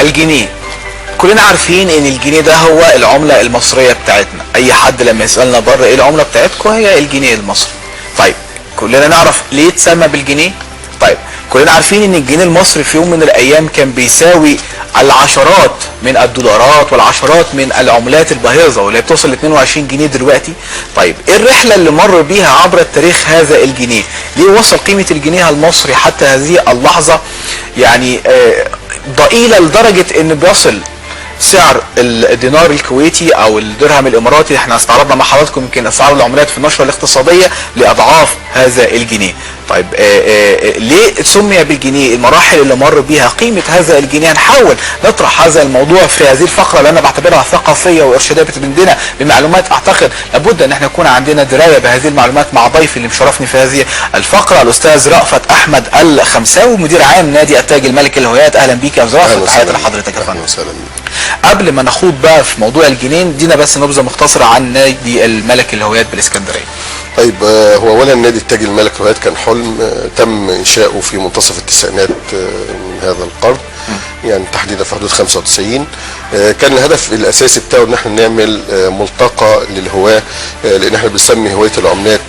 الجنيه، كلنا عارفين ان الجنيه ده هو العملة المصرية بتاعتنا. اي حد لما يسألنا بره ايه العملة بتاعتكم، هي الجنيه المصري. طيب كلنا نعرف ليه اتسمى بالجنيه. طيب كلنا عارفين ان الجنيه المصري في يوم من الايام كان بيساوي العشرات من الدولارات والعشرات من العملات الباهظة، واللي بتوصل ل 22 جنيه دلوقتي. طيب ايه الرحلة اللي مر بيها عبر التاريخ هذا الجنيه؟ ليه وصل قيمة الجنيه المصري حتى هذه اللحظة يعني ضئيلة لدرجة ان بيصل سعر الدينار الكويتي او الدرهم الاماراتي، احنا استعرضنا مع حضراتكم يمكن اسعار العملات في النشرة الاقتصادية لاضعاف هذا الجنيه. طيب ليه سمي بالجنيه؟ المراحل اللي مر بيها، قيمة هذا الجنيه. هنحاول نطرح هذا الموضوع في هذه الفقرة اللي انا بعتبرها ثقافية وارشادية بتمدنا بمعلومات. اعتقد لابد ان احنا يكون عندنا دراية بهذه المعلومات مع ضيفي اللي مشرفني في هذه الفقرة، الاستاذ رأفت احمد الخمساوي، مدير عام نادي التاج الملكي للهوايات. اهلا بيك يا استاذ رأفت، تحياتي لحضرتك يا فندم. قبل ما نخوض بقى في موضوع الجنيه، دينا بس نبذة مختصرة عن نادي الملكي للهوايات بالاسكندرية. طيب هو اولا نادي التاج الملكي للهوايات كان حلم تم انشاؤه في منتصف التسعينات من هذا القرن، يعني تحديدا في حدود 95. كان الهدف الاساسي بتاعه ان احنا نعمل ملتقى للهواه، لان احنا بنسمي هوايه العملات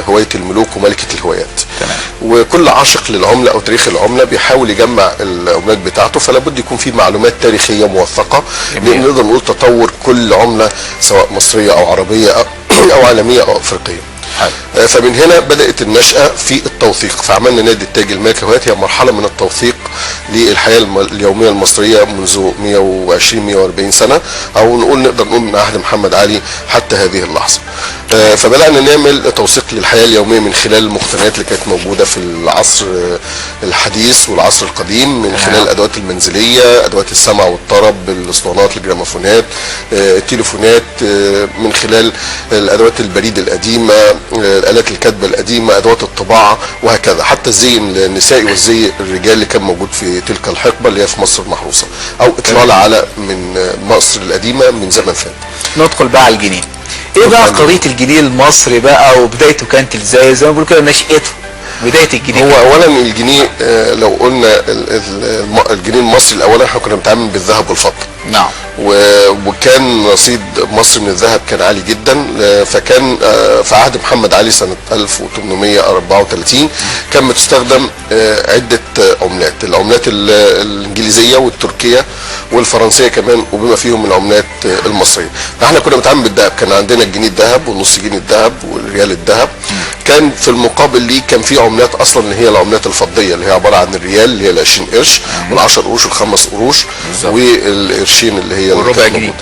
هوايه الملوك وملكه الهوايات. وكل عاشق للعمله او تاريخ العمله بيحاول يجمع العملات بتاعته، فلا بد يكون في معلومات تاريخيه موثقه نقدر نقول تطور كل عمله سواء مصريه او عربيه او عالميه او افريقيه. فمن هنا بدأت النشأة في التوثيق، فعملنا نادي التاج الملكي للهوايات، هي مرحلة من التوثيق للحياة اليومية المصرية منذ 120-140 سنة، أو نقدر نقول من عهد محمد علي حتى هذه اللحظة. فبدأنا نعمل توثيق للحياة اليومية من خلال المقتنيات اللي كانت موجودة في العصر الحديث والعصر القديم، من خلال الأدوات المنزلية، أدوات السمع والطرب، الأسطوانات، الجراموفونات، التليفونات، من خلال الأدوات البريد القديمة، الآلات الكتابة القديمة، أدوات الطباعة، وهكذا، حتى الزي النسائي والزي الرجال اللي كان موجود في تلك الحقبة اللي هي في مصر المحروسة، أو إطلالة على من مصر القديمة من زمن فات. ندخل بقى على الجنيه. ايه بقى قضية الجنيه المصري بقى، وبدايته كانت ازاي؟ زي ما بيقولوا كده نشأته، بداية الجنيه. هو اولا الجنيه لو قلنا الجنيه المصري الاول احنا كنا بنتعامل بالذهب والفضة. نعم. وكان رصيد مصر من الذهب كان عالي جدا، فكان في عهد محمد علي سنة 1834 كان بتستخدم عدة عملات، العملات الانجليزية والتركية والفرنسية كمان، وبما فيهم العملات المصرية. فاحنا كنا بنتعامل بالذهب، كان عندنا الجنيه الذهب والنص جنيه الذهب والريال الذهب. كان في المقابل ليه كان في عملات اصلا اللي هي العملات الفضيه، اللي هي عباره عن الريال اللي هي ال 20 قرش وال10 قروش وال5 قروش والقرشين اللي هي الربع جنيه.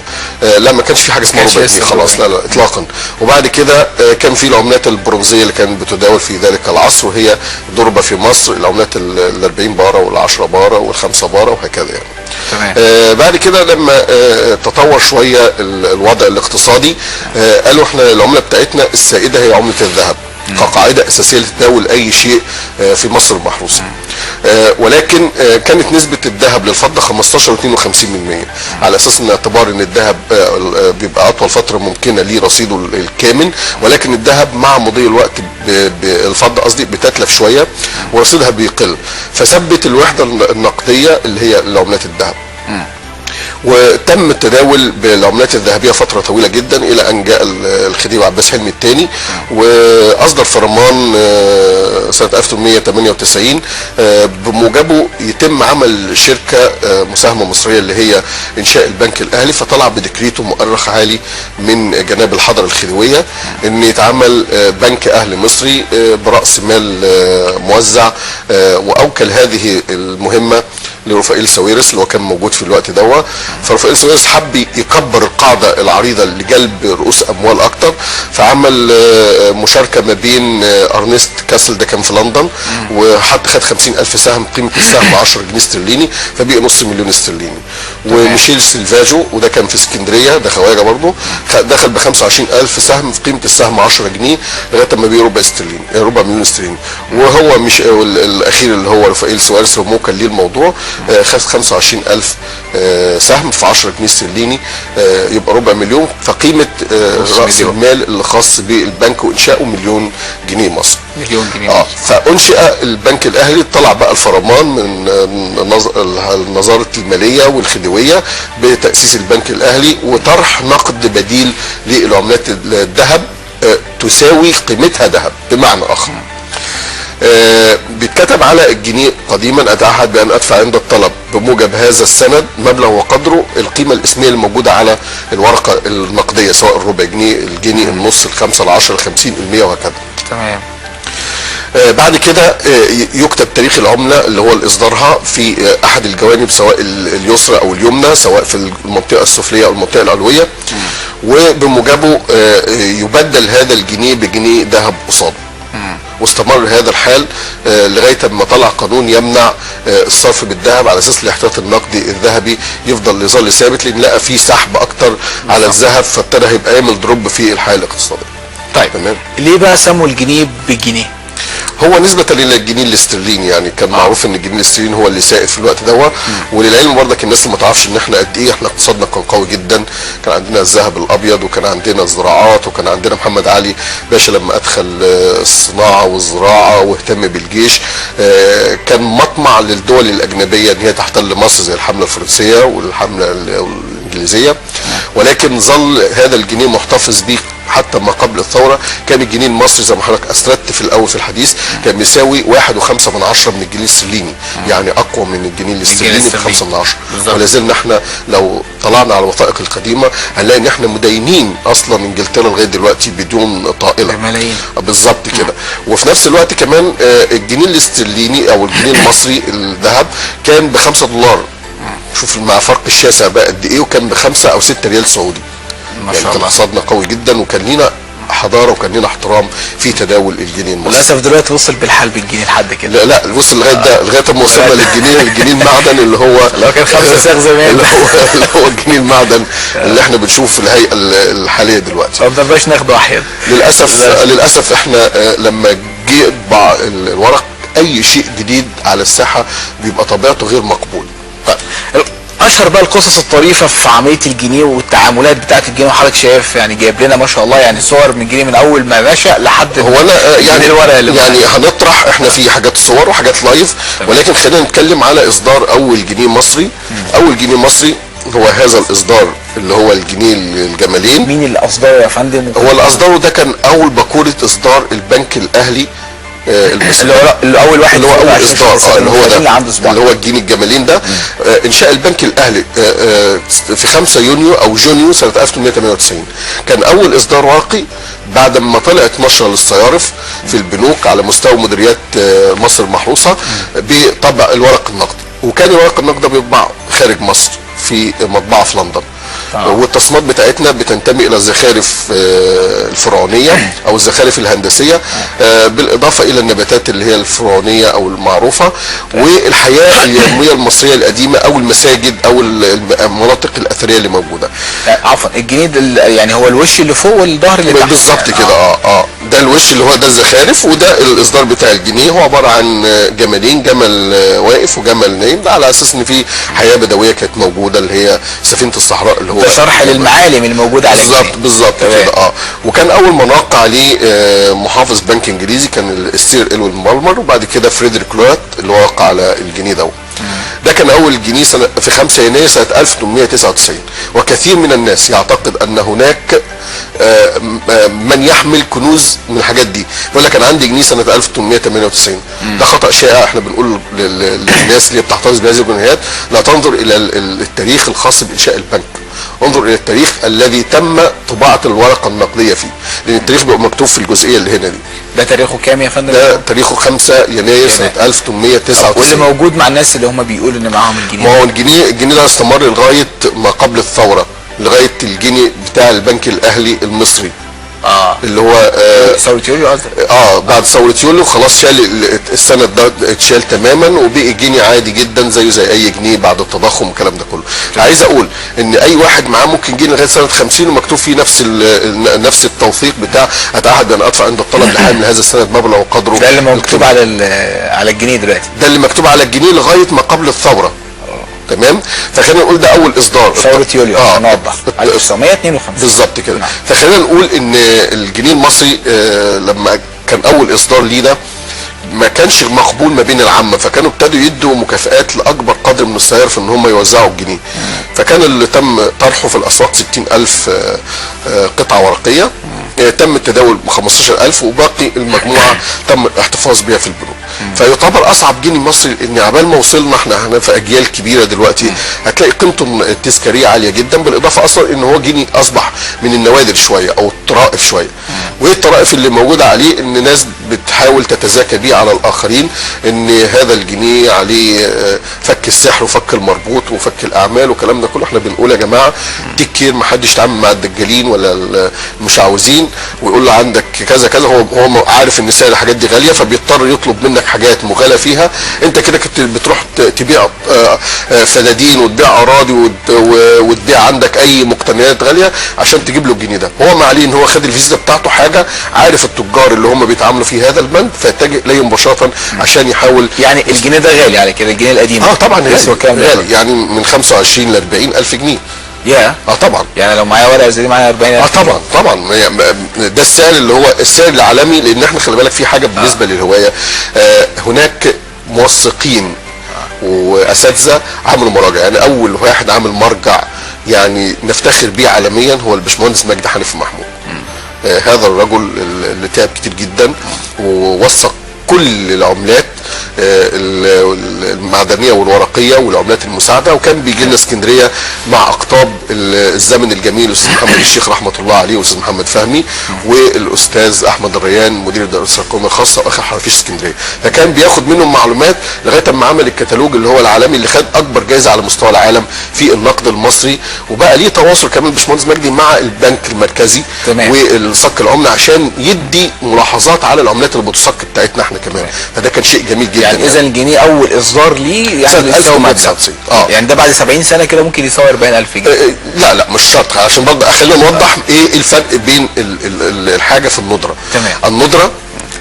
لا ما كانش في حاجه اسمها ربع جنيه خلاص، لا اطلاقا. وبعد كده كان في العملات البرونزيه اللي كانت بتداول في ذلك العصر، وهي ضربه في مصر العملات ال 40 باره وال10 باره وال5 باره وهكذا يعني. تمام. بعد كده لما تطور شويه الوضع الاقتصادي، قالوا احنا العمله بتاعتنا السائده هي عمله الذهب كقاعدة أساسية لتداول أي شيء في مصر المحروسة. ولكن كانت نسبة الذهب للفضة 15 و52%، على أساس أن اعتبار أن الذهب بيبقى أطول فترة ممكنة ليه رصيده الكامن، ولكن الذهب مع مضي الوقت الفضة قصدي بتتلف شوية ورصيدها بيقل، فثبت الوحدة النقدية اللي هي العملات الذهب. وتم التداول بالعملات الذهبيه فتره طويله جدا الى ان جاء الخديوي عباس حلمي الثاني واصدر فرمان سنه 1898 بموجبه يتم عمل شركه مساهمه مصريه اللي هي انشاء البنك الاهلي، فطلع بديكريته مؤرخ عالي من جناب الحضره الخديويه ان يتعمل بنك اهلي مصري براس مال موزع، واوكل هذه المهمه لرفائيل ساويرس اللي هو كان موجود في الوقت دوت. فرفائيل ساويرس حب يكبر القاعده العريضه لجلب رؤوس اموال اكتر، فعمل مشاركه ما بين ارنست كاسل ده كان في لندن وحط خد 50,000 سهم، قيمه السهم 10 جنيه استرليني، فبقي نص مليون استرليني. وميشيل سيلفاجو وده كان في اسكندريه، ده خواجه برضه، دخل ب 25,000 سهم في قيمه السهم 10 جنيه لغايه ما بقي ربع استرليني، ربع مليون استرليني. وهو مش الاخير اللي هو رفائيل ساويرس هو موكل ليه الموضوع، خد 25,000 سهم في 10 جنيه استرليني، يبقى ربع مليون. فقيمه راس المال اللي خاص بالبنك وانشائه مليون جنيه مصري. مليون جنيه مصري. فانشئ البنك الاهلي، طلع بقى الفرمان من النظاره الماليه والخديويه بتاسيس البنك الاهلي وطرح نقد بديل للعملات الذهب تساوي قيمتها ذهب. بمعنى اخر بيتكتب على الجنيه قديما: اتعهد بان ادفع عند الطلب بموجب هذا السند مبلغ وقدره القيمه الاسميه الموجوده على الورقه النقديه، سواء الربع جنيه، الجنيه، النص، الخمسه، العشره، ال50، ال100 وهكذا. تمام. بعد كده يكتب تاريخ العمله اللي هو اصدارها في احد الجوانب، سواء اليسرى او اليمنى، سواء في المنطقه السفليه او المنطقه العلويه، وبموجبه يبدل هذا الجنيه بجنيه ذهب قصاده. واستمر هذا الحال لغايه ما طلع قانون يمنع الصرف بالذهب على اساس الاحتياط النقدي الذهبي يظل ثابت، لان لقى فيه سحب اكتر على الذهب، فابتدى هيبقى يعمل دروب في الحاله الاقتصاديه. طيب تمام. ليه بقى سموا الجنيه بالجنيه؟ هو نسبة للجنيه الاسترليني، يعني كان معروف ان الجنيه الاسترليني هو اللي سائد في الوقت دوت. وللعلم برضك الناس اللي ما تعرفش ان احنا قد ايه احنا اقتصادنا كان قوي جدا. كان عندنا الذهب الابيض، وكان عندنا الزراعات، وكان عندنا محمد علي باشا لما ادخل الصناعة والزراعة واهتم بالجيش، كان مطمع للدول الاجنبية ان هي تحتل مصر زي الحملة الفرنسية والحملة الانجليزية. ولكن ظل هذا الجنيه محتفظ بيه حتى ما قبل الثوره. كان الجنيه المصري زي ما حضرتك اسردت في الاول في الحديث كان بيساوي 1.5 من الجنيه السليني، يعني اقوى من الجنيه الاسترليني ب5. ولا زلنا احنا لو طلعنا على الوثائق القديمه هنلاقي ان احنا مدينين اصلا انجلترا لغايه دلوقتي بدون طائله. بملايين. بالظبط كده. وفي نفس الوقت كمان الجنيه الاسترليني او الجنيه المصري الذهب كان ب$5. شوف مع فرق الشاسع بقى قد ايه، وكان ب5 أو 6 ريال سعودي. ما شاء الله. كان اقتصادنا قوي جدا، وكان لينا حضاره وكان لينا احترام في تداول الجنيه المصري. للاسف دلوقتي وصل بالحال بالجنيه لحد كده. لا وصل لغايه ده، لغايه ما وصلنا الجنيه المعدن اللي هو كان 5 ساغ زمان، اللي هو الجنيه المعدن اللي احنا بنشوفه في الهيئه الحاليه دلوقتي. ما بنقدرش ناخده احيانا. للاسف احنا لما جه يطبع الورق اي شيء جديد على الساحه بيبقى طبيعته غير مقبول. اشهر بقى القصص الطريفه في عمليه الجنيه والتعاملات بتاعه الجنيه، وحضرتك شايف يعني جايب لنا ما شاء الله يعني صور من الجنيه من اول ما نشأ لحد هو انا يعني الورق اللي يعني هنطرح احنا في حاجات صور وحاجات لايف، ولكن خلينا نتكلم على اصدار اول جنيه مصري. اول جنيه مصري هو هذا الاصدار اللي هو الجنيه الجمالين. مين اللي اصدره يا فندم؟ هو اللي اصدره ده كان اول باكوره اصدار البنك الاهلي اللي اول واحد اللي هو اول اصدار اللي هو ده اللي هو الجنيه الجمالين ده. انشاء البنك الاهلي في 5 يونيو او جونيو سنه 1898. كان اول اصدار ورقي بعد ما طلعت نشره للصيارف في البنوك على مستوى مديريات مصر المحروسه بطبع الورق النقدي. وكان الورق النقدي بيطبع خارج مصر في مطبعه في لندن. والتصميمات بتاعتنا بتنتمي الى الزخارف الفرعونيه او الزخارف الهندسيه، بالاضافه الى النباتات اللي هي الفرعونيه او المعروفه، والحياه اليوميه المصريه القديمه او المساجد او المناطق الاثريه اللي موجوده. عفوا الجنيه يعني هو الوش اللي فوق والظهر اللي تحت بالظبط كده. ده الوش اللي هو ده الزخارف، وده الاصدار بتاع الجنيه. هو عباره عن جمالين، جمل واقف وجمل نايم، ده على اساس ان في حياه بدويه كانت موجوده اللي هي سفينه الصحراء اللي هو ده شرح للمعالم الموجوده على الجنيه. بالظبط كده. وكان اول من وقع عليه محافظ بنك انجليزي كان السير إلوين بالمر، وبعد كده فريدريك لويت اللي وقع على الجنيه ده. ده كان اول جنيه في 5 يناير سنه 1899. وكثير من الناس يعتقد ان هناك من يحمل كنوز من الحاجات دي، يقول لك انا عندي جنيه سنه 1898. ده خطا شائع. احنا بنقول للناس اللي بتحتفظ بهذه الجنيهات لا تنظر الى التاريخ الخاص بانشاء البنك، انظر الى التاريخ الذي تم طباعه الورقه النقديه فيه، لان التاريخ بيبقى مكتوب في الجزئيه اللي هنا دي. ده تاريخه كام يا فندم؟ ده تاريخه 5 يناير سنه 1899. واللي موجود مع الناس اللي هم بيقولوا ان معاهم الجنيه. ما هو الجنيه ده استمر لغايه ما قبل الثوره، لغايه الجنيه بتاع البنك الاهلي المصري. اللي هو ثورة يوليو قصدك؟ بعد ثورة يوليو خلاص شال السند ده، اتشال تماما وبقي جنيه عادي جدا زيه زي اي جنيه بعد التضخم والكلام ده كله. عايز اقول ان اي واحد معاه ممكن جنيه لغايه سنه 50 ومكتوب فيه نفس التوثيق بتاع اتعهد بان ادفع عند الطلب لحامل هذا السند مبلغ وقدره. ده اللي مكتوب على الجنيه دلوقتي. ده اللي مكتوب على الجنيه لغايه ما قبل الثوره. تمام. فخلينا نقول ده اول اصدار ثورة يوليو عشان نوضح 1952 بالظبط كده. نعم. فخلينا نقول ان الجنيه المصري لما كان اول اصدار ليه ده ما كانش مقبول ما بين العامه، فكانوا ابتدوا يدوا مكافآت لاكبر قدر من السير في ان هم يوزعوا الجنيه. فكان اللي تم طرحه في الاسواق 60,000 قطعه ورقيه، تم التداول ب 15,000 وباقي المجموعه تم الاحتفاظ بها في البنوك. فيعتبر اصعب جنيه مصري، ان عبال ما وصلنا احنا في اجيال كبيره دلوقتي هتلاقي قيمته التذكاريه عاليه جدا، بالاضافه اصلا ان هو جنيه اصبح من النوادر شويه او الطرائف شويه. وايه الطرائف اللي موجوده عليه؟ ان ناس بتحاول تتزاكى بيه على الاخرين، ان هذا الجنيه عليه فك السحر وفك المربوط وفك الاعمال والكلام ده كله. احنا بنقول يا جماعه تيك كير، ما حدش يتعامل مع الدجالين ولا المشعوذين ويقول له عندك كذا كذا. هو عارف ان سعر الحاجات دي غاليه، فبيضطر يطلب منك حاجات مغالى فيها. انت كده كنت بتروح تبيع فدادين وتبيع اراضي وتبيع عندك اي مقتنيات غاليه عشان تجيب له الجنيه ده. هو ما عليه ان هو خد الفيزا بتاعته حاجه، عارف التجار اللي هم بيتعاملوا في هذا البند فيتجه اليه مباشره عشان يحاول. يعني الجنيه ده غالي على كده، الجنيه القديم طبعا غالي غالي يعني من 25 ل 40 الف جنيه. يا طبعا. يعني لو معايا ورقه زي دي معايا 40,000. طبعا ده السعر اللي هو السعر العالمي. لان احنا خلي بالك في حاجه بالنسبه للهوايه، هناك موثقين واساتذه عملوا مراجع. يعني اول واحد عمل مرجع يعني نفتخر بيه عالميا هو الباشمهندس مجدي حنيف محمود. هذا الرجل اللي تعب كتير جدا ووثق كل العملات المعدنيه والورقيه والعملات المساعده، وكان بيجي لنا اسكندريه مع اقطاب الزمن الجميل الاستاذ محمد الشيخ رحمه الله عليه والاستاذ محمد فهمي والاستاذ احمد الريان مدير الدراسات القوميه الخاصه واخر حرافيش اسكندريه. فكان بياخد منهم معلومات لغايه اما عمل الكتالوج اللي هو العالمي اللي خد اكبر جائزه على مستوى العالم في النقد المصري. وبقى ليه تواصل كمان الباشمهندس مجدي مع البنك المركزي والصك العمله عشان يدي ملاحظات على العملات اللي بتصك بتاعتنا احنا كمان. فده كان شيء جميل جدا. يعني اذا الجنيه اول اصدار ليه يعني سنه 1999. يعني ده بعد 70 سنه كده ممكن يساوي 40,000 جنيه. لا مش شرط، عشان برضه خلينا نوضح ايه الفرق بين الحاجه في الندره. تمام. الندره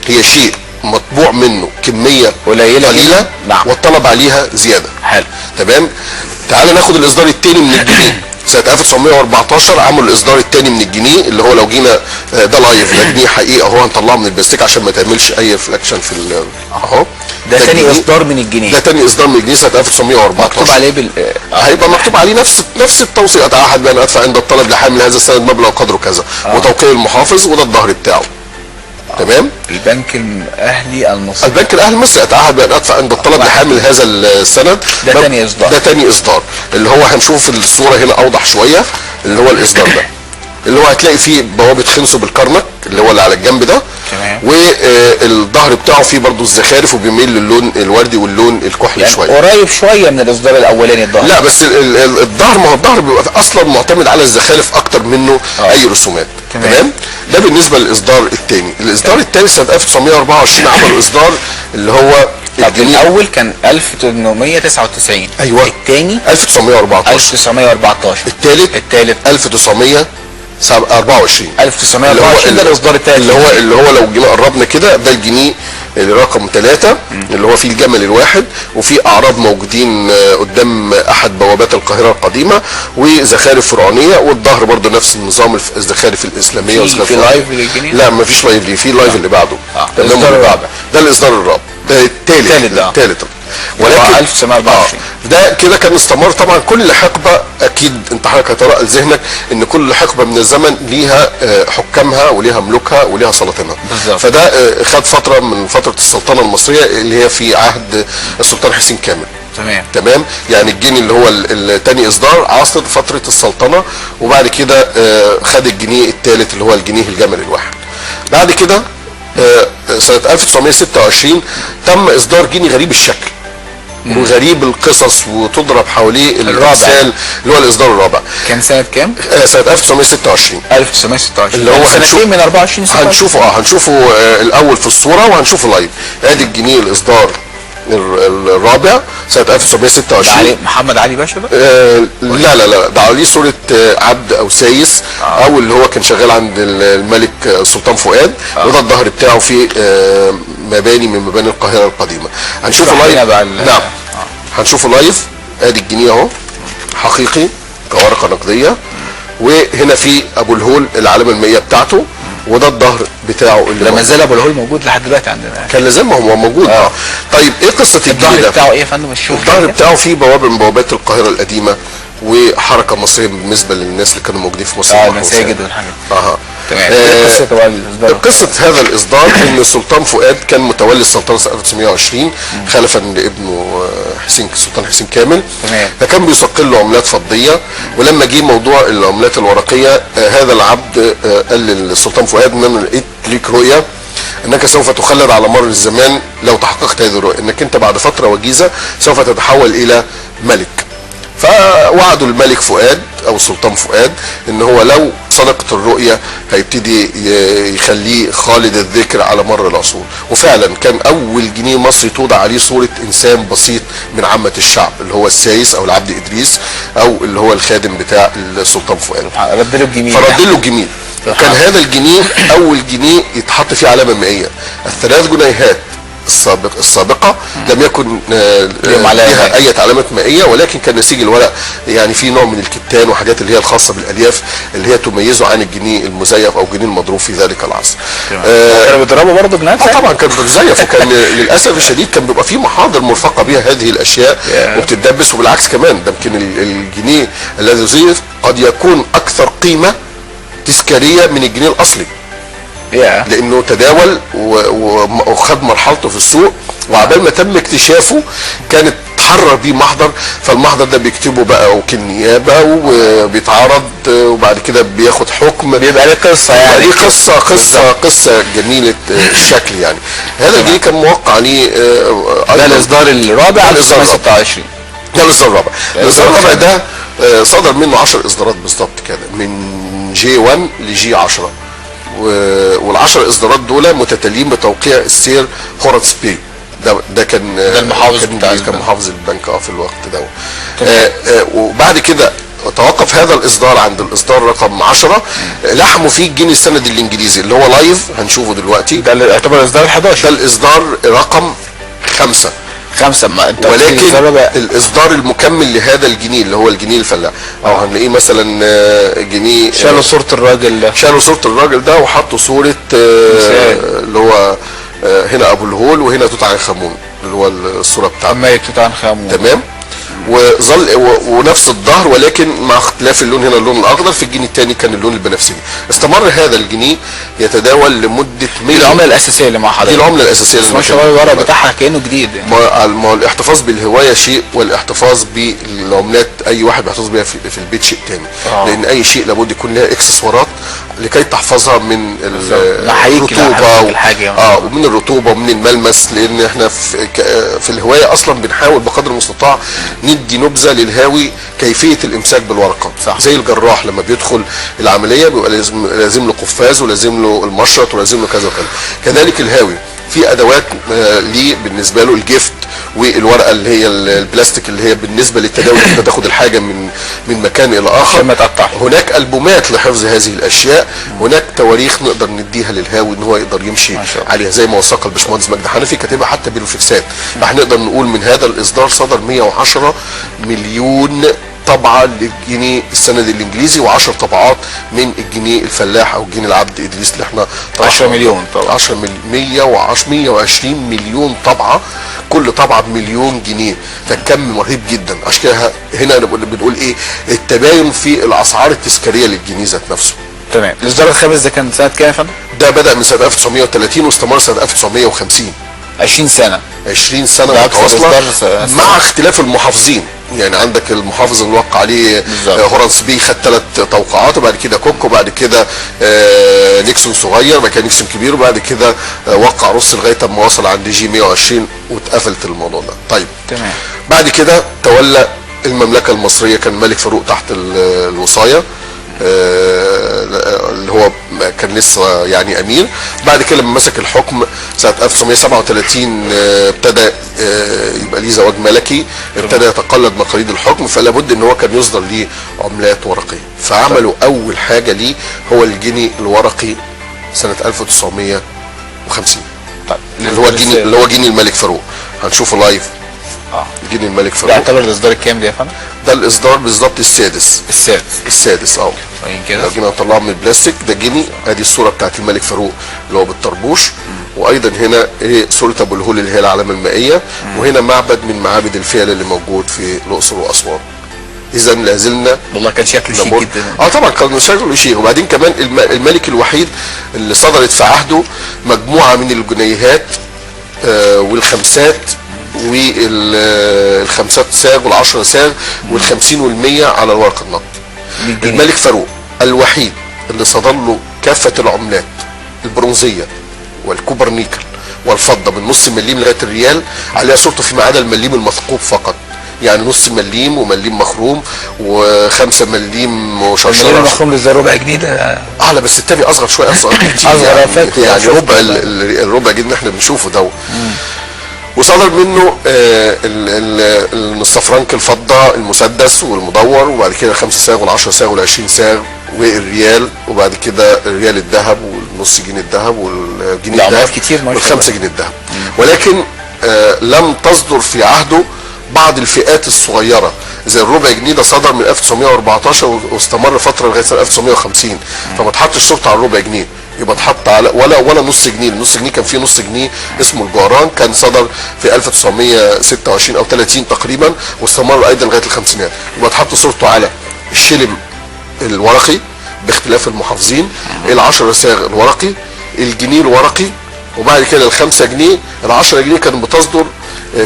هي شيء مطبوع منه كميه قليله نعم. والطلب عليها زياده. حلو. تمام. تعال ناخد الاصدار الثاني من الجنيه. سنه 1914 عملوا الاصدار الثاني من الجنيه اللي هو لو جينا ده لايف، ده جنيه حقيقه اهو، هنطلعه من البلاستيك عشان ما تعملش اي ريفلكشن في اهو. ده ثاني اصدار من الجنيه. ده ثاني اصدار من الجنيه سنه 1914. مكتوب عليه هيبقى مكتوب عليه نفس التوصيه. اتعهد بان ادفع عند الطلب لحامل هذا السند مبلغ قدره كذا وتوقيع المحافظ وده الظهر بتاعه. تمام. البنك الاهلي المصري. البنك الاهلي المصري اتعهد بان ادفع عند الطلب لحامل هذا السند. ده ثاني اصدار. ده ثاني اصدار اللي هو هنشوف في الصوره هنا اوضح شويه، اللي هو الاصدار ده اللي هو هتلاقي فيه بوابه خنسو بالكرنك اللي هو اللي على الجنب ده. تمام. والظهر بتاعه فيه برضو الزخارف وبيميل للون الوردي واللون الكحلي يعني شويه. قريب شويه من الاصدار الاولاني الظهر. لا بس الظهر، ما هو الظهر بيبقى اصلا معتمد على الزخارف اكتر منه اي رسومات. تمام. ده بالنسبه للاصدار الثاني. الاصدار الثاني سنه 1924 عملوا اصدار اللي هو الاول كان 1899. ايوه. الثاني 1914. الثالث 1924. 1924 ده الاصدار الثالث اللي هو لو جينا قربنا كده ده الجنيه اللي رقم 3 اللي هو فيه الجمل الواحد وفي اعراب موجودين قدام احد بوابات القاهره القديمه وزخارف فرعونيه، والظهر برضه نفس النظام الزخارف الاسلاميه والزخارف. في لايف للجنيه؟ لا ما فيش لايف ليه، في لايف اللي بعده. الاصدار الرابع. ده الاصدار الرابع. ده الثالث ولكن 1924 ده كده كان استمر. طبعا كل حقبه اكيد انت حضرتك هترى ذهنك ان كل حقبه من الزمن ليها حكامها وليها ملوكها وليها سلاطينها. فده خد فتره من فتره السلطنه المصريه اللي هي في عهد السلطان حسين كامل. تمام. يعني الجنيه اللي هو الثاني اصدار عاصر فتره السلطنه، وبعد كده خد الجنيه الثالث اللي هو الجنيه الجمل الواحد. بعد كده سنه 1926 تم اصدار جنيه غريب الشكل وغريب القصص وتضرب حواليه الامثال اللي هو الاصدار الرابع. كان سنه كام؟ سنه 1926. 1926 اللي هو سنتين من 24 سنه. هنشوفه الاول في الصوره وهنشوفه لايف. ادي الجنيه الاصدار الرابع سنه 1926. ده علي محمد علي باشا بقى؟ لا ده عليه صوره عبد او سايس او اللي هو كان شغال عند الملك السلطان فؤاد. وده الظهر بتاعه في مباني من مباني القاهره القديمه. هنشوفه لايف. نعم. هنشوفه لايف. ادي الجنيه اهو حقيقي كورقه نقديه، وهنا في ابو الهول العلامه المائيه بتاعته، وده الظهر بتاعه اللي لما زال ابو الهول موجود لحد دلوقتي عندنا. كان لازم هو موجود. طيب ايه قصه الجنيه ده؟ الظهر بتاعه ايه يا فندم؟ الظهر بتاعه فيه بوابه من بوابات القاهره القديمه، وحركه مصريه بالنسبه للناس اللي كانوا موجودين في مصر. المساجد والحاجات. تمام. قصه هذا الاصدار ان السلطان فؤاد كان متولي السلطنه سنه 1920 خلفا لابنه السلطان حسين كامل. تمام. فكان بيصقل له عملات فضيه، ولما جه موضوع العملات الورقيه هذا العبد قال للسلطان فؤاد ان انا لقيت ليك رؤيه انك سوف تخلد على مر الزمان لو تحققت هذه الرؤيه، انك انت بعد فتره وجيزه سوف تتحول الى ملك. فوعدوا الملك فؤاد او السلطان فؤاد ان هو لو صدقت الرؤيه هيبتدي يخليه خالد الذكر على مر العصور. وفعلا كان اول جنيه مصري توضع عليه صوره انسان بسيط من عامه الشعب اللي هو السايس او العبد ادريس او اللي هو الخادم بتاع السلطان فؤاد. رد له الجميل. فرد له الجميل. وكان هذا الجنيه اول جنيه يتحط فيه علامه مائيه. الثلاث جنيهات السابقه لم يكن لها اي علامات مائيه، ولكن كان نسيج الورق يعني في نوع من الكتان وحاجات اللي هي الخاصه بالالياف اللي هي تميزه عن الجنيه المزيف او الجنيه المضروب في ذلك العصر. كانوا بيضربوا برضه جنيهات؟ طبعا كان مزيف، وكان للاسف الشديد كان بيبقى في محاضر مرفقه بها هذه الاشياء وبتدبس. وبالعكس كمان ده يمكن الجنيه الذي زيف قد يكون اكثر قيمه تذكاريه من الجنيه الاصلي. لانه تداول وخد مرحلته في السوق، وعبال ما تم اكتشافه كانت تحرر بيه محضر، فالمحضر ده بيكتبه بقى وكيل نيابه وبيتعرض وبعد كده بياخد حكم، بيبقى ليه قصه يعني. ليه قصه جميله الشكل يعني. هذا الجنيه كان موقع عليه ده الاصدار الرابع 1926. ده الاصدار الرابع. الاصدار الرابع ده صدر منه 10 اصدارات بالظبط كده، من جي 1 لجي 10، وال10 اصدارات دول متتاليين بتوقيع السير هوراتس بي. ده كان المحافظ كان محافظ البنك في الوقت ده. وبعد كده توقف هذا الاصدار عند الاصدار رقم 10. لحموا فيه الجنيه السند الانجليزي اللي هو لايف هنشوفه دلوقتي. ده اللي يعتبر الاصدار 11. ده الاصدار رقم 5. ما انت ولكن الاصدار المكمل لهذا الجنيه اللي هو الجنيه الفلاح او هنلاقيه مثلا جنيه شالوا صوره الراجل ده وحطوا صوره اللي هو هنا ابو الهول وهنا توت عنخ امون اللي هو الصوره بتاعته ميت توت عنخ امون. تمام. وظل ونفس الظهر، ولكن مع اختلاف اللون، هنا اللون الاخضر، في الجنيه الثاني كان اللون البنفسجي. استمر هذا الجنيه يتداول لمده دي العمله الاساسيه اللي مع حضرتك. دي العمله الاساسيه اللي ما شاء الله الورق بتاعها كانه جديد يعني. ما هو الاحتفاظ بالهوايه شيء، والاحتفاظ بالعملات اي واحد بيحتفظ بيها في البيت شيء ثاني. لان اي شيء لابد يكون لها اكسسوارات لكي تحفظها من الرطوبه ومن الرطوبه ومن الملمس. لان احنا في الهوايه اصلا بنحاول بقدر المستطاع ندي نبذه للهاوي كيفيه الامساك بالورقه. صح. زي الجراح لما بيدخل العمليه بيبقى لازم له قفاز ولازم له المشرط ولازم له كذا وكذا. كذلك الهاوي في ادوات ليه بالنسبه له، الجفت والورقه اللي هي البلاستيك اللي هي بالنسبه للتداول انت تاخد الحاجه من مكان الى اخر. هناك البومات لحفظ هذه الاشياء، هناك تواريخ نقدر نديها للهاوي ان هو يقدر يمشي عليها، زي ما وثق الباشمهندس مجدي حنفي كاتبها حتى بالفكسات. فهنقدر نقول من هذا الاصدار صدر 110 مليون طبعه للجنيه السند الانجليزي، و10 طبعات من الجنيه الفلاح او الجنيه العبد ادريس اللي احنا 10 مليون طبعا. 120 مليون طبعه، كل طبعه بمليون جنيه. فالكم رهيب جدا. عشان كده هنا بنقول ايه التباين في الاسعار التذكاريه للجنيه ذات نفسه. تمام. الاصدار الخامس ده كان سنه كام يا فندم؟ ده بدا من سنه 1930 واستمر سنه 1950. 20 سنه متواصله مع اختلاف المحافظين. يعني عندك المحافظ اللي وقع عليه هورانس بي خد 3 توقعات، وبعد كده كوك، وبعد كده نيكسون صغير، بعد كده نيكسون كبير، وبعد كده وقع روس لغايه اما وصل عند جي 120 واتقفلت الموضوع ده. طيب تمام. بعد كده تولى المملكه المصريه، كان الملك فاروق تحت الوصايه اللي هو كان لسه يعني امير. بعد كده لما مسك الحكم سنه 1937 ابتدى يبقى ليه زواج ملكي، ابتدى يتقلد مقاليد الحكم، فلا بد ان هو كان يصدر ليه عملات ورقيه. فعملوا اول حاجه ليه هو الجنيه الورقي سنه 1950. طيب اللي هو جنيه الملك فاروق. هنشوفه لايف الجنيه الملك ده فاروق. يعتبر الاصدار الكام ده يا فندم؟ ده الاصدار بالظبط السادس. السادس اه. كده لو جينا نطلعه من البلاستيك ده جنيه، ادي الصوره بتاعت الملك فاروق اللي هو بالطربوش، وايضا هنا ايه صوره ابو الهول اللي هي العلامه المائيه، وهنا معبد من معابد الفيل اللي موجود في الاقصر واسوان. اذا لا زلنا والله كان شكله شيك جدا. طبعا كان شكله شيك. وبعدين كمان الملك الوحيد اللي صدرت في عهده مجموعه من الجنيهات والخمسات والخمسات ساغ والعشرة ساغ والخمسين والمية على الورق النقدي. الملك فاروق الوحيد اللي صدر له كافة العملات البرونزية والكوبرنيكل والفضة من نص مليم لغاية الريال عليها صورته، فيما عدا المليم المثقوب فقط، يعني نص مليم ومليم مخروم و5 مليم مشرشر. المليم المخروم زي ربع جنيه ده اعلى، بس التاني اصغر شويه، اصغر كتير يعني ربع الربع جنيه اللي احنا بنشوفه ده. وصدر منه الصفرنك الفضه المسدس والمدور، وبعد كده 5 ساغ وال10 ساغ وال20 ساغ والريال، وبعد كده الريال الذهب والنص جنيه الذهب والجنيه الذهب وال5 جنيه الذهب. ولكن لم تصدر في عهده بعض الفئات الصغيره زي الربع جنيه ده، صدر من 1914 واستمر فتره لغايه سنه 1950، فما اتحطش صورته على الربع جنيه، يبقى اتحط على ولا نص جنيه. النص جنيه كان فيه نص جنيه اسمه الجعران، كان صدر في 1926 او 30 تقريبا، واستمر ايضا لغايه الخمسينات. يبقى اتحط صورته على الشلم الورقي باختلاف المحافظين، ال10 ساغ الورقي، الجنيه الورقي، وبعد كده ال5 جنيه. ال10 جنيه كانت بتصدر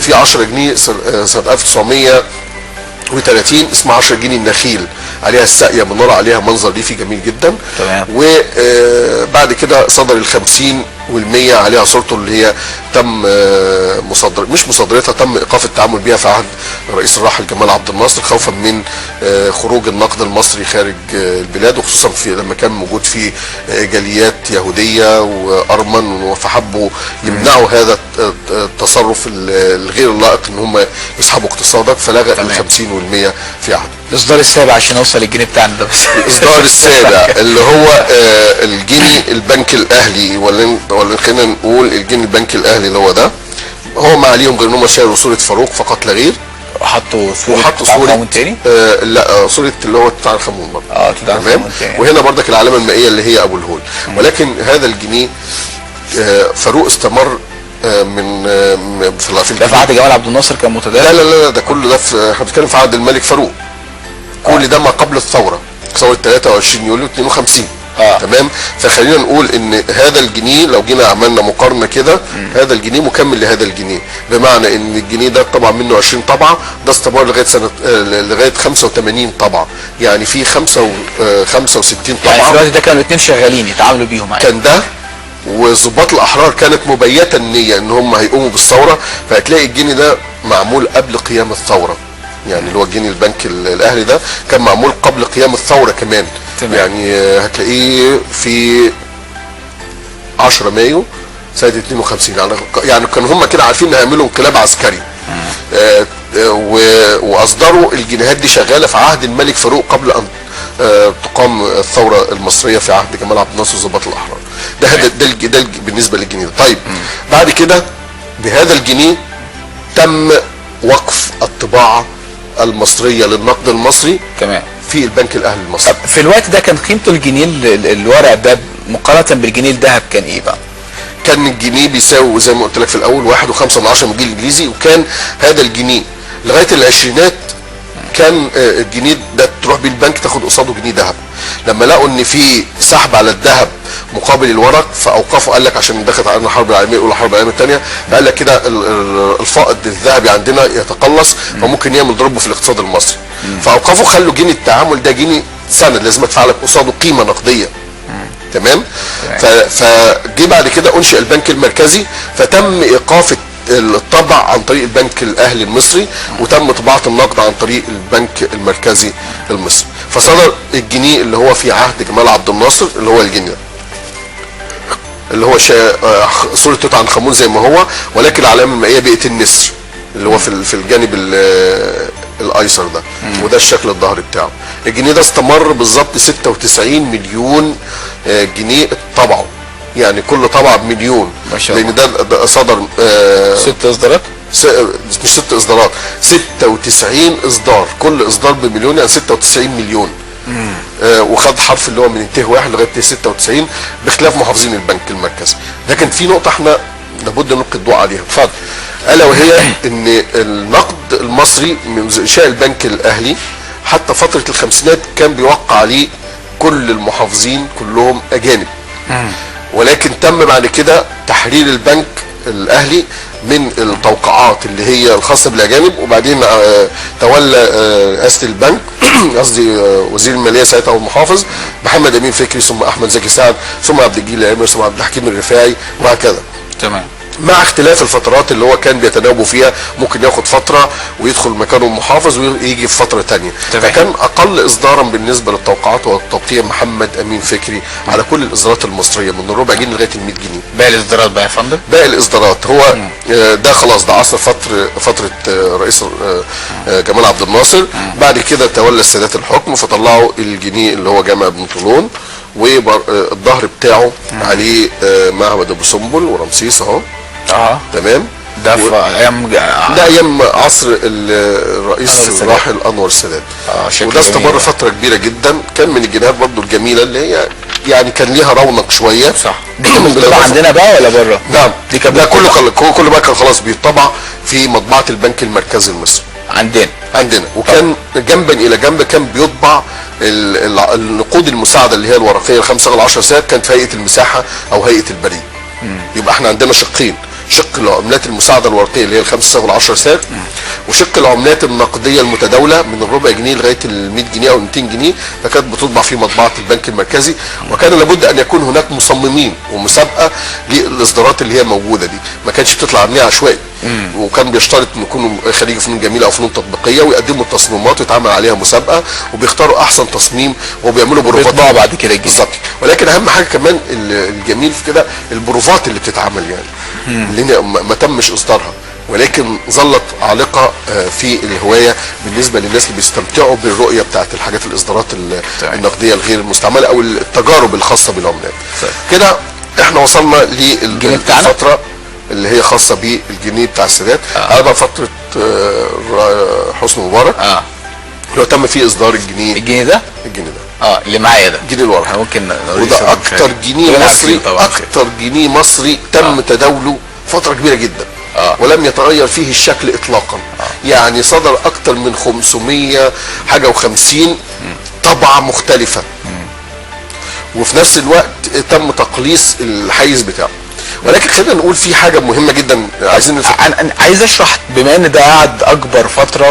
في 10 جنيه سنه 1930 اسمها 10 جنيه النخيل، عليها الساقيه بنار، عليها منظر ريفي جميل جدا. تمام. وبعد كده صدر ال50 وال100 عليها صورته اللي هي تم مش مصادرتها، تم ايقاف التعامل بها في عهد الرئيس الراحل جمال عبد الناصر، خوفا من خروج النقد المصري خارج البلاد، وخصوصا في لما كان موجود في جاليات يهوديه وارمن، فحبوا يمنعوا هذا التصرف الغير اللائق ان هم يسحبوا اقتصادك، فلغى ال50 وال100 في عهد. الاصدار السابع عشان اوصل الجنيه بتاعنا ده بس. الاصدار السابع اللي هو الجنيه البنك الاهلي، ولا خلينا نقول الجنيه البنك الاهلي اللي هو ده، هو ما عليهم غير ان هم شالوا صوره فاروق فقط لا غير، وحطوا صوره تاني لا صوره اللي هو توت عنخ امون برضه. تمام. وهنا برضك العلامه المائيه اللي هي ابو الهول. ولكن هذا الجنيه فاروق استمر من ده في عهد جمال عبد الناصر كان متداول. لا ده كله ده احنا بنتكلم في عهد الملك فاروق. كل ده ما قبل الثوره 23 يوليو 52. تمام. فخلينا نقول ان هذا الجنيه لو جينا عملنا مقارنه كده، هذا الجنيه مكمل لهذا الجنيه، بمعنى ان الجنيه ده طبعا منه 20 طبعه، ده استمر لغايه سنه لغايه 85 طبعه، يعني في 65 طبعه. يعني في الوقت ده كانوا الاثنين شغالين يتعاملوا بيهم عادي. كان ده وضباط الاحرار كانت مبيته النيه ان هم هيقوموا بالثوره، فهتلاقي الجنيه ده معمول قبل قيام الثوره، يعني اللي هو الجنيه البنك الاهلي ده كان معمول قبل قيام الثوره كمان. تمام. يعني هتلاقيه في 10 مايو سنه 52، يعني كانوا هم كده عارفين ان هيعملوا انقلاب عسكري. واصدروا الجنيهات دي شغاله في عهد الملك فاروق قبل ان تقام الثوره المصريه في عهد جمال عبد الناصر وضباط الاحرار. ده بالنسبه للجنيه ده. طيب بعد كده بهذا الجنيه تم وقف الطباعه المصريه للنقد المصري. تمام. في البنك الاهلي المصري. في الوقت ده كان قيمته الجنيه الورق ده مقارنه بالجنيه الذهب كان ايه بقى؟ كان الجنيه بيساوي زي ما قلت لك في الاول 1.5 من الجنيه الانجليزي، وكان هذا الجنيه لغايه العشرينات كان الجنيه ده تروح بيه البنك تاخد قصاده جنيه ذهب. لما لقوا ان في سحب على الذهب مقابل الورق فاوقفوا، قال لك عشان دخلت علينا الحرب العالميه الاولى والحرب العالميه الثانيه، فقال لك كده الفائض الذهبي عندنا يتقلص فممكن يعمل ضربه في الاقتصاد المصري. فاوقفوا خلوا جنيه التعامل ده جنيه سند لازم ادفع لك قصاده قيمه نقديه. تمام. فجي بعد كده انشئ البنك المركزي، فتم ايقاف الطبع عن طريق البنك الاهلي المصري، وتم طباعه النقد عن طريق البنك المركزي المصري. فصدر الجنيه اللي هو في عهد جمال عبد الناصر اللي هو الجنيه ده، اللي هو صوره توت عنخ امون زي ما هو، ولكن العلامه المائيه بقت النسر اللي هو في الجانب الايسر ده، وده الشكل الظهري بتاعه. الجنيه ده استمر بالظبط 96 مليون جنيه طبعه، يعني كل طبعه بمليون، لان ده صدر 6 اصدارات مش 6 اصدارات، 96 اصدار، كل اصدار بمليون، يعني 96 مليون. وخد حرف اللي هو من ت 1 لغايه ت 96 بخلاف محافظين البنك المركزي. لكن في نقطه احنا لابد نلقي الضوء عليها، اتفضل، الا وهي ان النقد المصري منذ انشاء البنك الاهلي حتى فتره الخمسينات كان بيوقع عليه كل المحافظين كلهم اجانب. ولكن تم بعد كده تحرير البنك الاهلي من التوقعات اللي هي الخاصه بالاجانب، وبعدين تولى رئاسه البنك قصدي وزير الماليه ساعتها والمحافظ محمد امين فكري، ثم احمد زكي سعد، ثم عبد الجليل العامر، ثم عبد الحكيم الرفاعي، وهكذا. تمام. مع اختلاف الفترات اللي هو كان بيتناوبوا فيها، ممكن ياخد فتره ويدخل مكانه محافظ ويجي في فتره ثانيه. فكان اقل اصدارا بالنسبه للتوقعات والتوقيع محمد امين فكري على كل الاصدارات المصريه من الربع جنيه لغايه ال 100 جنيه. باقي الاصدارات بقى يا فندم؟ باقي الاصدارات هو ده خلاص، ده عصر فتره رئيس جمال عبد الناصر. بعد كده تولى السادات الحكم فطلعوا الجنيه اللي هو جامع ابن طولون، والظهر بتاعه عليه معبد ابو سمبل ورمسيس اهو. تمام. ده في ايام ده ايام عصر الرئيس الراحل انور السادات. وده استمر فتره كبيره جدا. كان من الجنيهات برضو الجميله اللي هي يعني كان ليها رونق شويه. صح. دي كانت بتطبع عندنا بقى ولا بره؟ نعم. دي كان كله بقى كان خلاص بيطبع في مطبعه البنك المركزي المصري عندنا. وكان جنبا الى جنب كان بيطبع النقود المساعده اللي هي الورقيه ال5 ل 10 سنت، كانت في هيئه المساحه او هيئه البريد. يبقى احنا عندنا شقين، شق العملات المساعده الورقيه اللي هي ال5 وال 10 سنت، وشق العملات النقديه المتداوله من الربع جنيه لغايه ال 100 جنيه او 200 جنيه، فكانت بتطبع في مطبعه البنك المركزي. وكان لابد ان يكون هناك مصممين ومسابقه للاصدارات اللي هي موجوده دي، ما كانتش بتطلع عمليه عشوائي. وكان بيشترط ان يكونوا خريج فنون جميله او فنون تطبيقيه ويقدموا التصميمات ويتعمل عليها مسابقه، وبيختاروا احسن تصميم وبيعملوا بروفات بعد كده بالظبط. ولكن اهم حاجه كمان الجميل في كده البروفات اللي بتتعمل، يعني اللي ما تمش اصدارها ولكن ظلت عالقه في الهوايه بالنسبه للناس اللي بيستمتعوا بالرؤيه بتاعت الحاجات الاصدارات النقديه الغير المستعمله او التجارب الخاصه بالعملات. كده احنا وصلنا للفتره اللي هي خاصه بالجنيه بتاع السادات. على بقى فتره حسني مبارك اللي هو تم فيه اصدار الجنيه ده اللي معايا ده الجنيه الورقي. ممكن وده اكتر جنيه مصري، اكتر جنيه مصري تم تداوله فتره كبيره جدا. ولم يتغير فيه الشكل اطلاقا. يعني صدر اكتر من 500 حاجه و50 طبعه مختلفه. وفي نفس الوقت تم تقليص الحيز بتاعه. ولكن خلينا نقول في حاجه مهمه جدا عايزين انا عايز اشرح، بما ان ده قعد اكبر فتره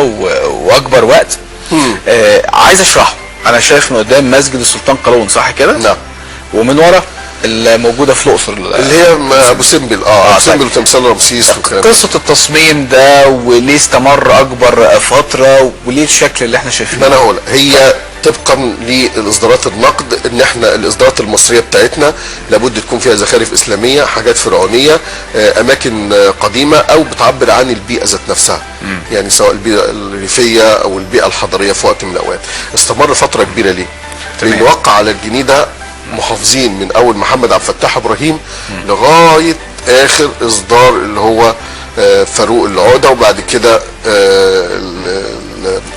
واكبر وقت. عايز اشرحه. انا شايف من قدام مسجد السلطان قلاوون، صح كده؟ نعم. ومن ورا الموجوده في الاقصر اللي هي ابو سمبل ابو سمبل وتمثال رمسيس. قصه التصميم ده وليه استمر اكبر فتره وليه الشكل اللي احنا شايفينه؟ انا هقول هي طبقا للاصدارات النقد ان احنا الاصدارات المصريه بتاعتنا لابد تكون فيها زخارف اسلاميه، حاجات فرعونيه، اماكن قديمه او بتعبر عن البيئه ذات نفسها. يعني سواء البيئه الريفيه او البيئه الحضريه في وقت من الاوقات. استمر فتره كبيره ليه؟ لان وقع على الجنيه ده محافظين من اول محمد عبد الفتاح ابراهيم لغايه اخر اصدار اللي هو فاروق العقده، وبعد كده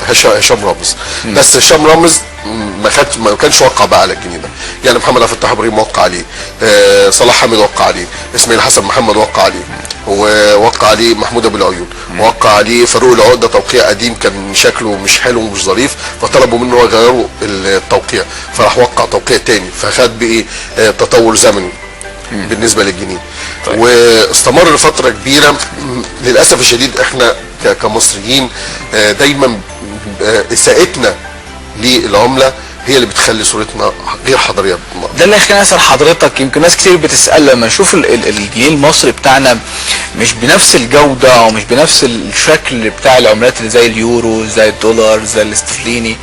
هشام رامز. بس هشام رامز ما كانش وقع بقى على الجنيه ده. يعني محمد عبد الفتاح ابراهيم وقع عليه، صلاح حامد وقع عليه، اسماعيل حسن محمد وقع عليه، ووقع عليه محمود ابو العيون، وقع عليه فاروق العقده توقيع قديم كان شكله مش حلو ومش ظريف، فطلبوا منه يغيروا التوقيع، فراح وقع توقيع تاني، فخد بايه تطور زمني بالنسبه للجنيه. واستمر فتره كبيره. للاسف الشديد احنا كمصريين دايما اساءتنا للعمله هي اللي بتخلي صورتنا غير حضاريه. ده اللي خليني اسال حضرتك، يمكن ناس كتير بتسال لما نشوف الجنيه المصري بتاعنا مش بنفس الجوده او مش بنفس الشكل بتاع العملات اللي زي اليورو، زي الدولار، زي الاسترليني.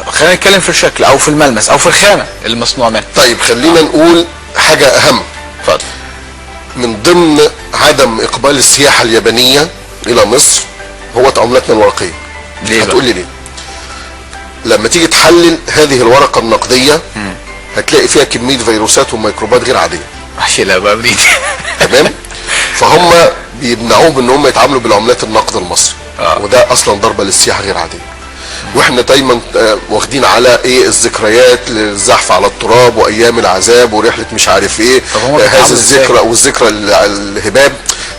خلينا نتكلم في الشكل او في الملمس او في الخامه اللي مصنوع منها. طيب خلينا نقول حاجه اهم. اتفضل. من ضمن عدم اقبال السياحه اليابانيه الى مصر هو عملتنا الورقيه. ليه؟ هتقول لي ليه؟ لما تيجي تحلل هذه الورقه النقديه هتلاقي فيها كميه فيروسات وميكروبات غير عاديه. هشيلها بقى بايدي. تمام؟ فهم بيمنعوهم ان هم يتعاملوا بالعملات النقد المصري. وده اصلا ضربه للسياحه غير عاديه. واحنا دايما واخدين على ايه الذكريات للزحف على التراب وايام العذاب ورحله مش عارف ايه، هذا الذكرى والذكرى الهباب،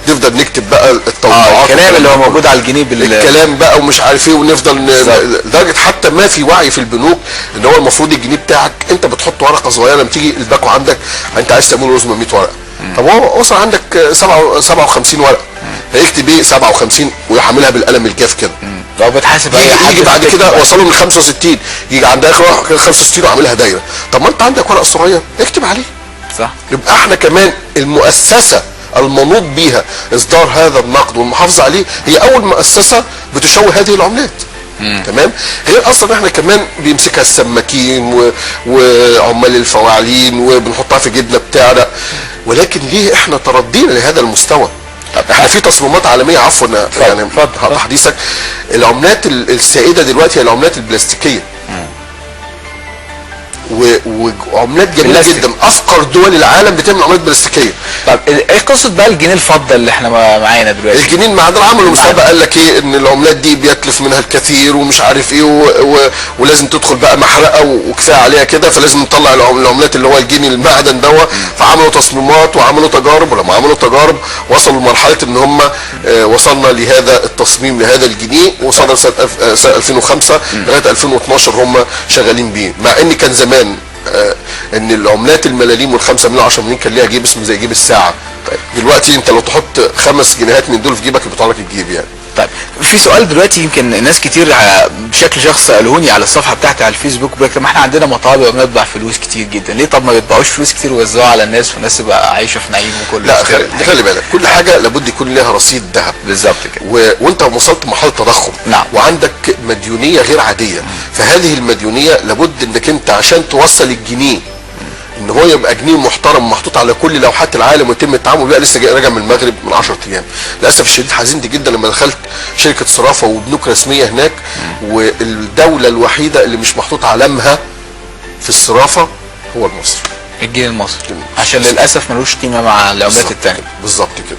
نفضل نكتب بقى التوقعات الكلام اللي هو موجود على الجنيه الكلام بقى ومش عارف ايه، ونفضل لدرجه حتى ما في وعي في البنوك ان هو المفروض الجنيه بتاعك انت بتحط ورقه صغيره لما تيجي الباكو عندك انت عايز تعمل رزمه 100 ورقه، طب هو وصل عندك 57 ورقه، هيكتب ايه 57 ويحملها بالقلم الجاف كده. لو بتحاسب يجي بعد كده وصلوا من 65 يجي عندك 65 وعاملها دايره، طب ما انت عندك ورقه صغيره اكتب عليه. صح. يبقى احنا كمان المؤسسه المنوط بيها اصدار هذا النقد والمحافظه عليه هي اول مؤسسه بتشوه هذه العملات. تمام. غير اصلا احنا كمان بيمسكها السماكين وعمال الفواعلين وبنحطها في جيبنا بتعرق، ولكن ليه احنا تردينا لهذا المستوى؟ احنا في تصميمات عالميه عفوا يعني تحديثك، العملات السائده دلوقتي هي العملات البلاستيكيه وعملات جميله جدا، افقر دول العالم بتعمل عملات بلاستيكيه. طب ايه قصه بقى الجنيه الفضه اللي احنا معانا دلوقتي؟ الجنيه المعدن عملوا مسابقه قال لك ايه ان العملات دي بيتلف منها الكثير ومش عارف ايه ولازم تدخل بقى محرقه وكفايه عليها كده، فلازم نطلع العملات اللي هو الجنيه المعدن دوت. فعملوا تصميمات وعملوا تجارب، ولما عملوا تجارب وصلوا لمرحله ان هم وصلنا لهذا التصميم لهذا الجنيه، وصدر سنه 2005 لغايه 2012 هم شغالين بيه، مع ان كان زمان ان العملات الملاليم والخمسة مليون 10 مليون كان ليها جيب اسمه زي جيب الساعه. دلوقتي انت لو تحط 5 جنيهات من دول في جيبك بيطلع لك الجيب يعني. طيب في سؤال دلوقتي يمكن ناس كتير بشكل شخصي سالوني على الصفحه بتاعتي على الفيسبوك، بيقول لك ما احنا عندنا مطابع وبنطبع فلوس كتير جدا، ليه طب ما بيطبعوش فلوس كتير ويوزعوها على الناس والناس تبقى عايشه في نعيم وكل لا خلي بالك كل حاجه لابد يكون لها رصيد ذهب. بالظبط كده. وانت وصلت مرحله تضخم. نعم. وعندك مديونيه غير عاديه، فهذه المديونيه لابد انك انت عشان توصل الجنيه ان هو يبقى جنيه محترم محطوط على كل لوحات العالم ويتم التعامل بيه. لسه راجع من المغرب من 10 ايام، للاسف الشديد حزنت جدا لما دخلت شركه صرافه وبنوك رسميه هناك، والدوله الوحيده اللي مش محطوط علمها في الصرافه هو المصري، الجنيه المصري، عشان للاسف ملوش قيمه مع العملات الثانيه. بالظبط كده.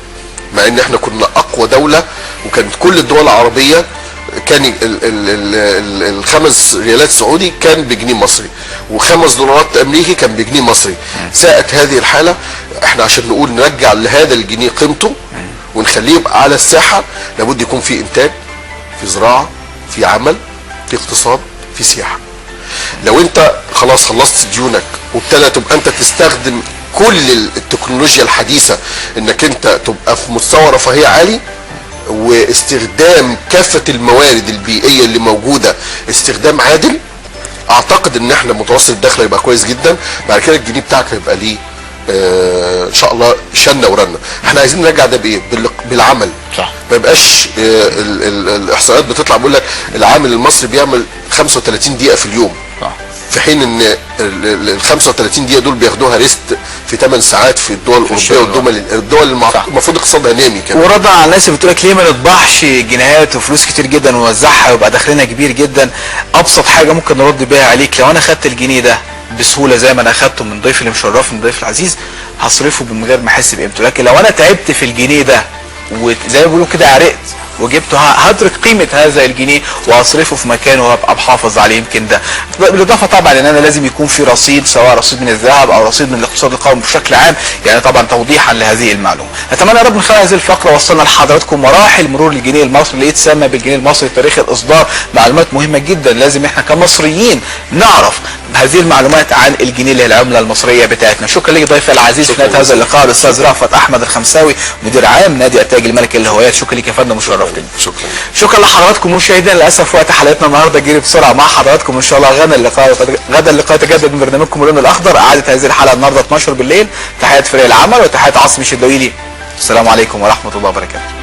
مع ان احنا كنا اقوى دوله، وكانت كل الدول العربيه كان ال5 ريالات سعودي كان بجنيه مصري، و5 دولارات امريكي كان بجنيه مصري. ساءت هذه الحاله. احنا عشان نقول نرجع لهذا الجنيه قيمته ونخليه يبقى على الساحه، لابد يكون في انتاج، في زراعه، في عمل، في اقتصاد، في سياحه. لو انت خلاص خلصت ديونك وابتدى تبقى انت تستخدم كل التكنولوجيا الحديثه انك انت تبقى في مستوى رفاهيه عالي، واستخدام كافة الموارد البيئية اللي موجودة استخدام عادل، اعتقد ان احنا متوسط الدخل يبقى كويس جدا. بعد كده الجنيه بتاعك هيبقى ليه ان شاء الله شنة ورنة. احنا عايزين نرجع ده بايه؟ بالعمل. صح. ما يبقاش الاحصائيات بتطلع بيقول لك العامل المصري بيعمل 35 دقيقة في اليوم. صح. في حين ان ال 35 دقيقه دول بياخدوها ريست في 8 ساعات في الدول الاوروبيه والدول المفروض اقتصادها نامي كده. وردا على الناس اللي بتقول لك ليه ما نطبعش جنيهات وفلوس كتير جدا ونوزعها ويبقى دخلنا كبير جدا، ابسط حاجه ممكن نرد بيها عليك، لو انا خدت الجنيه ده بسهوله زي ما انا اخدته من ضيفي اللي مشرفني من ضيف العزيز هصرفه من غير ما احس بقيمته، لكن لو انا تعبت في الجنيه ده وزي ما بيقولوا كده عرقت وجبته هدرك قيمه هذا الجنيه واصرفه في مكانه وابقى بحافظ عليه. يمكن ده بالاضافه طبعا ان انا لازم يكون في رصيد، سواء رصيد من الذهب او رصيد من الاقتصاد القومي بشكل عام، يعني طبعا توضيحا لهذه المعلومه. اتمنى يا رب من خلال هذه الفقره وصلنا لحضراتكم مراحل مرور الجنيه المصري اللي يتسمى بالجنيه المصري، تاريخ الاصدار، معلومات مهمه جدا لازم احنا كمصريين نعرف هذه المعلومات عن الجنيه اللي هي العمله المصريه بتاعتنا. شكرا لك ضيفي العزيز في نهايه هذا اللقاء الاستاذ رأفت احمد الخمساوي مدير عام نادي التاج الملكي للهوايات. شكرا لك يا فندم وشرفتني. شكرا لحضراتكم مشاهدينا. للاسف وقت حلقتنا النهارده جري بسرعه مع حضراتكم، ان شاء الله غدا اللقاء يتجدد من برنامجكم اللون الاخضر. اعاده هذه الحلقه النهارده 12 بالليل. تحيات فريق العمل وتحيات عاصم الشدويلي. السلام عليكم ورحمه الله وبركاته.